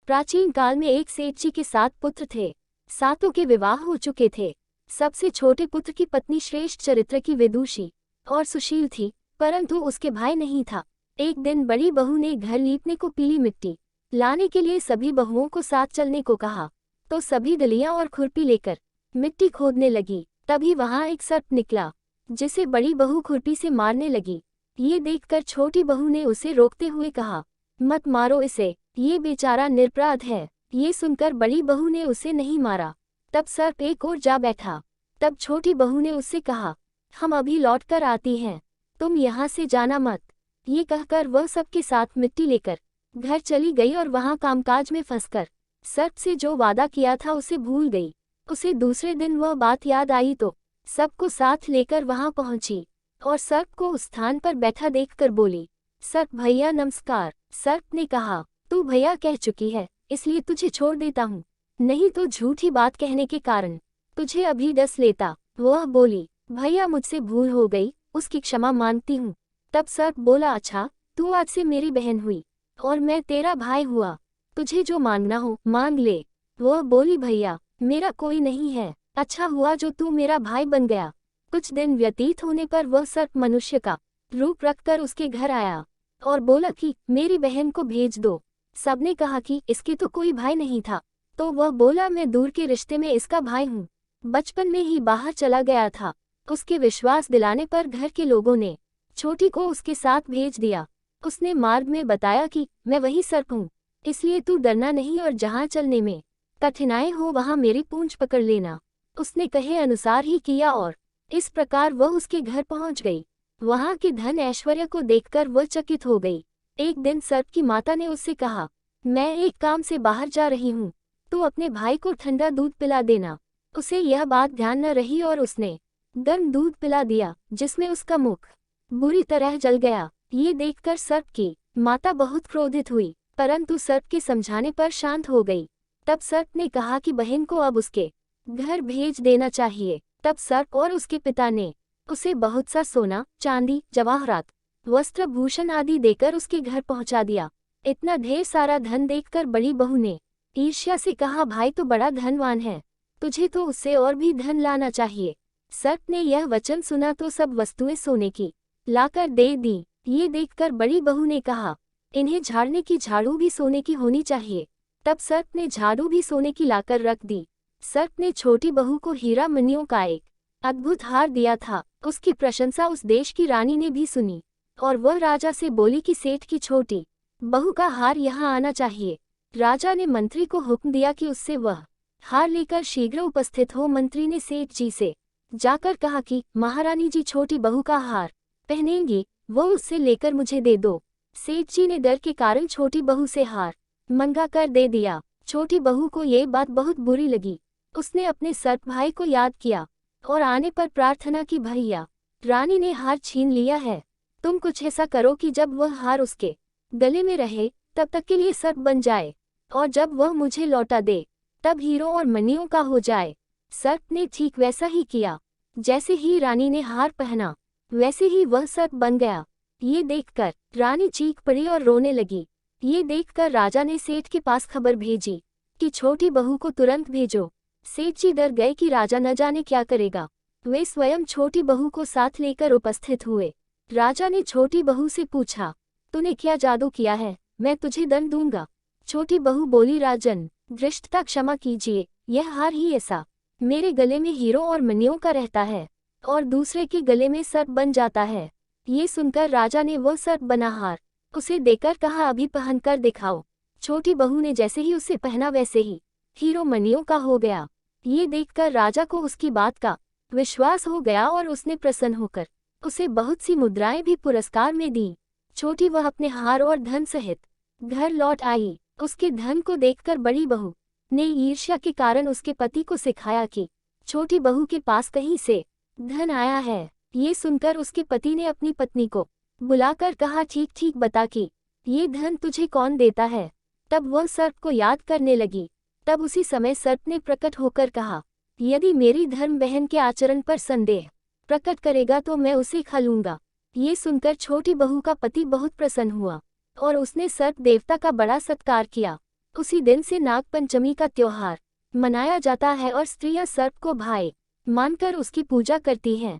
प्राचीन काल में एक सेठ जी के 7 पुत्र थे। सातों के विवाह हो चुके थे। सबसे छोटे पुत्र की पत्नी श्रेष्ठ चरित्र की विदुषी और सुशील थी, परंतु उसके भाई नहीं था। एक दिन बड़ी बहू ने घर लीपने को पीली मिट्टी लाने के लिए सभी बहुओं को साथ चलने को कहा, तो सभी डलियां और खुरपी लेकर मिट्टी खोदने लगी। तभी वहां एक सर्प निकला, जिसे बड़ी बहू खुरपी से मारने लगी। ये देखकर छोटी बहू ने उसे रोकते हुए कहा, मत मारो इसे, ये बेचारा निरपराध है। ये सुनकर बड़ी बहू ने उसे नहीं मारा। तब सर्प एक ओर जा बैठा। तब छोटी बहू ने उससे कहा, हम अभी लौट कर आती हैं, तुम यहाँ से जाना मत। ये कहकर वह सबके साथ मिट्टी लेकर घर चली गई और वहाँ कामकाज में फंसकर सर्प से जो वादा किया था उसे भूल गई। उसे दूसरे दिन वह बात याद आई तो सबको साथ लेकर वहाँ पहुंची और सर्प को उस स्थान पर बैठा देखकर बोली, सर्प भैया नमस्कार। सर्प ने कहा, तू भैया कह चुकी है, इसलिए तुझे छोड़ देता हूँ, नहीं तो झूठी बात कहने के कारण तुझे अभी डस लेता। वह बोली, भैया मुझसे भूल हो गई, उसकी क्षमा मांगती हूँ। तब सर्प बोला, अच्छा, तू आज से मेरी बहन हुई और मैं तेरा भाई हुआ, तुझे जो मांगना हो मांग ले। वह बोली, भैया मेरा कोई नहीं है, अच्छा हुआ जो तू मेरा भाई बन गया। कुछ दिन व्यतीत होने पर वह सर्प मनुष्य का रूप रखकर उसके घर आया और बोला कि मेरी बहन को भेज दो। सबने कहा कि इसके तो कोई भाई नहीं था, तो वह बोला, मैं दूर के रिश्ते में इसका भाई हूँ, बचपन में ही बाहर चला गया था। उसके विश्वास दिलाने पर घर के लोगों ने छोटी को उसके साथ भेज दिया। उसने मार्ग में बताया कि मैं वही सर्प हूँ, इसलिए तू डरना नहीं और जहाँ चलने में कठिनाई हो वहाँ मेरी पूंछ पकड़ लेना। उसने कहे अनुसार ही किया और इस प्रकार वह उसके घर पहुँच गई। वहाँ के धन ऐश्वर्य को देखकर वह चकित हो गई। एक दिन सर्प की माता ने उससे कहा, मैं एक काम से बाहर जा रही हूँ, तू अपने भाई को ठंडा दूध पिला देना। उसे यह बात ध्यान न रही और उसने गर्म दूध पिला दिया, जिसमें उसका मुख बुरी तरह जल गया। ये देखकर सर्प की माता बहुत क्रोधित हुई, परंतु सर्प के समझाने पर शांत हो गई। तब सर्प ने कहा कि बहन को अब उसके घर भेज देना चाहिए। तब सर्प और उसके पिता ने उसे बहुत सा सोना, चांदी, जवाहरात, वस्त्र भूषण आदि देकर उसके घर पहुंचा दिया। इतना ढेर सारा धन देखकर बड़ी बहू ने ईर्ष्या से कहा, भाई तो बड़ा धनवान है, तुझे तो उससे और भी धन लाना चाहिए। सर्प ने यह वचन सुना तो सब वस्तुएं सोने की लाकर दे दी। ये देखकर बड़ी बहू ने कहा, इन्हें झाड़ने की झाड़ू भी सोने की होनी चाहिए। तब सर्प ने झाड़ू भी सोने की लाकर रख दी। सर्प ने छोटी बहू को हीरा मणियों का एक अद्भुत हार दिया था। उसकी प्रशंसा उस देश की रानी ने भी सुनी और वह राजा से बोली कि सेठ की छोटी बहू का हार यहाँ आना चाहिए। राजा ने मंत्री को हुक्म दिया कि उससे वह हार लेकर शीघ्र उपस्थित हो। मंत्री ने सेठ जी से जाकर कहा कि महारानी जी छोटी बहू का हार पहनेंगी, वो उससे लेकर मुझे दे दो। सेठ जी ने डर के कारण छोटी बहू से हार मंगा कर दे दिया। छोटी बहू को ये बात बहुत बुरी लगी। उसने अपने सर्प भाई को याद किया और आने पर प्रार्थना की, भैया रानी ने हार छीन लिया है, तुम कुछ ऐसा करो कि जब वह हार उसके गले में रहे तब तक के लिए सर्प बन जाए, और जब वह मुझे लौटा दे तब हीरों और मणियों का हो जाए। सर्प ने ठीक वैसा ही किया। जैसे ही रानी ने हार पहना वैसे ही वह सर्प बन गया। ये देखकर रानी चीख पड़ी और रोने लगी। ये देखकर राजा ने सेठ के पास खबर भेजी कि छोटी बहू को तुरंत भेजो। सेठ जी डर गए कि राजा न जाने क्या करेगा। वे स्वयं छोटी बहू को साथ लेकर उपस्थित हुए। राजा ने छोटी बहू से पूछा, तूने क्या जादू किया है, मैं तुझे दंड दूंगा। छोटी बहू बोली, राजन धृष्टता क्षमा कीजिए, यह हार ही ऐसा मेरे गले में हीरों और मणियों का रहता है और दूसरे के गले में सर्प बन जाता है। ये सुनकर राजा ने वह सर्प बना हार उसे देकर कहा, अभी पहन कर दिखाओ। छोटी बहू ने जैसे ही उसे पहना वैसे ही हीरो मणियों का हो गया। ये देखकर राजा को उसकी बात का विश्वास हो गया और उसने प्रसन्न होकर उसे बहुत सी मुद्राएं भी पुरस्कार में दी। छोटी वह अपने हार और धन सहित घर लौट आई। उसके धन को देखकर बड़ी बहू ने ईर्ष्या के कारण उसके पति को सिखाया कि छोटी बहू के पास कहीं से धन आया है। ये सुनकर उसके पति ने अपनी पत्नी को बुलाकर कहा, ठीक ठीक बता कि ये धन तुझे कौन देता है। तब वह सर्प को याद करने लगी। तब उसी समय सर्प ने प्रकट होकर कहा, यदि मेरी धर्म बहन के आचरण पर संदेह प्रकट करेगा तो मैं उसे खा लूंगा। ये सुनकर छोटी बहू का पति बहुत प्रसन्न हुआ और उसने सर्प देवता का बड़ा सत्कार किया। उसी दिन से नाग पंचमी का त्योहार मनाया जाता है और स्त्रियां सर्प को भाई मानकर उसकी पूजा करती हैं।